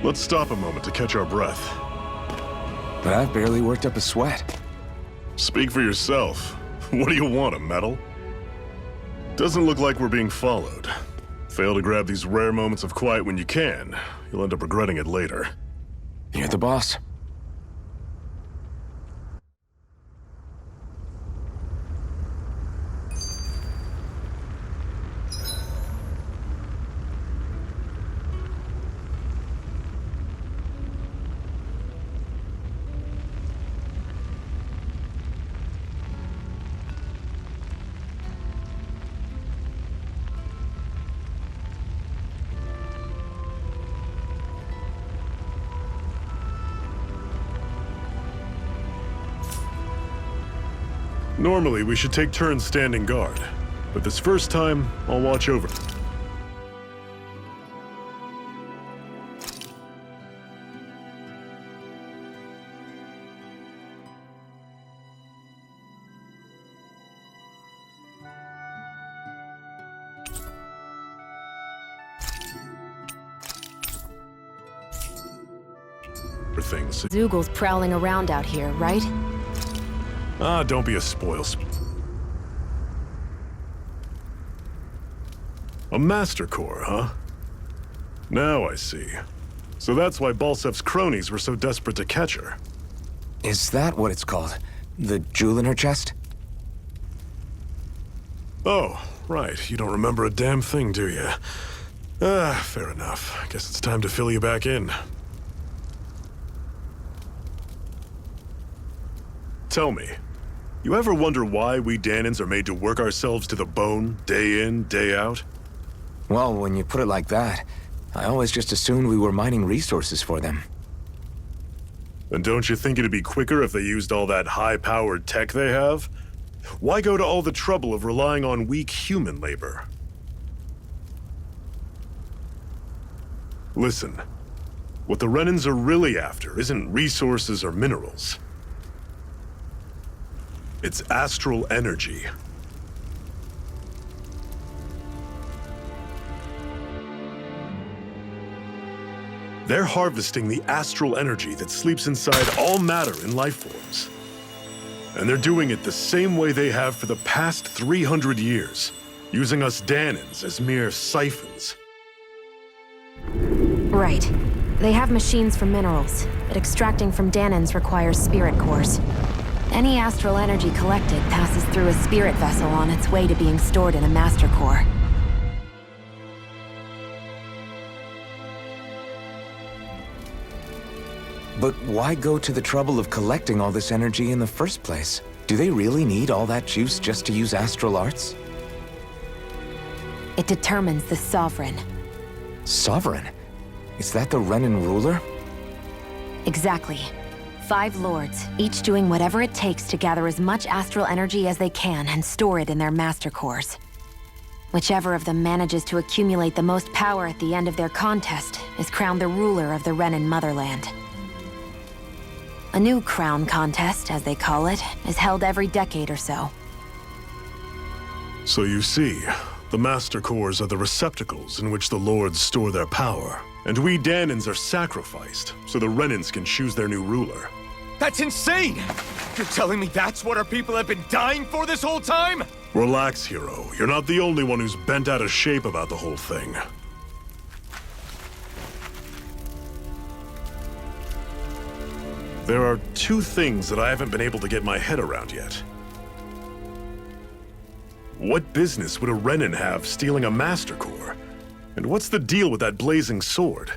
Let's stop a moment to catch our breath. But I've barely worked up a sweat. Speak for yourself. What do you want, a medal? Doesn't look like we're being followed. Fail to grab these rare moments of quiet when you can, you'll end up regretting it later. You're the boss. Normally, we should take turns standing guard, but this first time, I'll watch over. Things. Zoogl's prowling around out here, right? Ah, don't be a A Master Core, huh? Now I see. So that's why Balsef's cronies were so desperate to catch her. Is that what it's called? The jewel in her chest? Oh, right. You don't remember a damn thing, do you? Ah, fair enough. I guess it's time to fill you back in. Tell me, you ever wonder why we Dahnans are made to work ourselves to the bone, day in, day out? Well, when you put it like that, I always just assumed we were mining resources for them. And don't you think it'd be quicker if they used all that high-powered tech they have? Why go to all the trouble of relying on weak human labor? Listen, what the Renans are really after isn't resources or minerals. It's astral energy. They're harvesting the astral energy that sleeps inside all matter in life forms. And they're doing it the same way they have for the past 300 years, using us Dahnans as mere siphons. Right. They have machines for minerals, but extracting from Dahnans requires spirit cores. Any astral energy collected passes through a spirit vessel on its way to being stored in a master core. But why go to the trouble of collecting all this energy in the first place? Do they really need all that juice just to use astral arts? It determines the Sovereign. Sovereign? Is that the Renan ruler? Exactly. 5 lords, each doing whatever it takes to gather as much astral energy as they can and store it in their master cores. Whichever of them manages to accumulate the most power at the end of their contest is crowned the ruler of the Renan motherland. A new crown contest, as they call it, is held every decade or so. So you see, the Master Cores are the receptacles in which the Lords store their power. And we Dahnans are sacrificed, so the Renans can choose their new ruler. That's insane! You're telling me that's what our people have been dying for this whole time? Relax, hero. You're not the only one who's bent out of shape about the whole thing. There are 2 things that I haven't been able to get my head around yet. What business would a Renan have stealing a Master Core? And what's the deal with that blazing sword?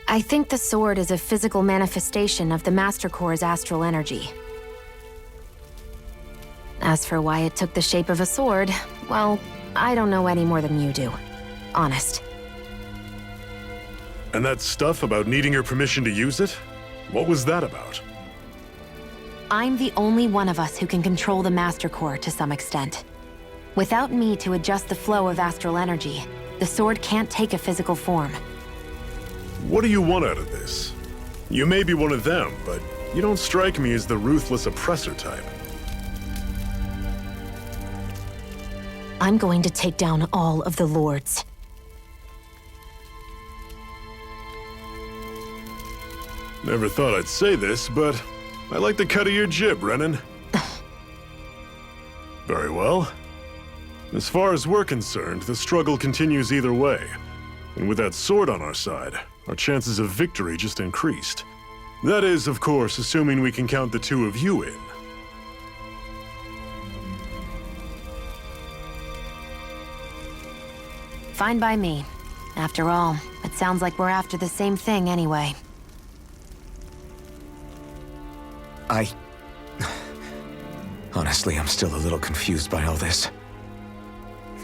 I think the sword is a physical manifestation of the Master Core's astral energy. As for why it took the shape of a sword, well, I don't know any more than you do. Honest. And that stuff about needing your permission to use it? What was that about? I'm the only one of us who can control the Master Core to some extent. Without me to adjust the flow of astral energy, the sword can't take a physical form. What do you want out of this? You may be one of them, but you don't strike me as the ruthless oppressor type. I'm going to take down all of the lords. Never thought I'd say this, but I like the cut of your jib, Renan. Very well. As far as we're concerned, the struggle continues either way. And with that sword on our side, our chances of victory just increased. That is, of course, assuming we can count the two of you in. Fine by me. After all, it sounds like we're after the same thing anyway. Honestly, I'm still a little confused by all this.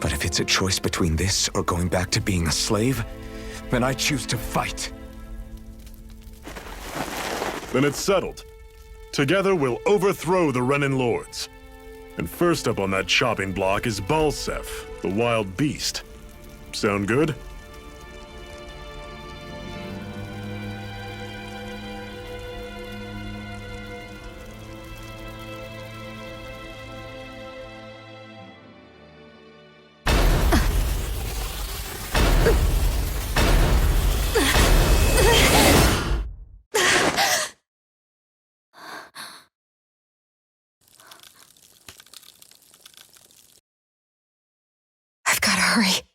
But if it's a choice between this or going back to being a slave, then I choose to fight. Then it's settled. Together we'll overthrow the Renan Lords. And first up on that chopping block is Balseph, the wild beast. Sound good? I've gotta hurry.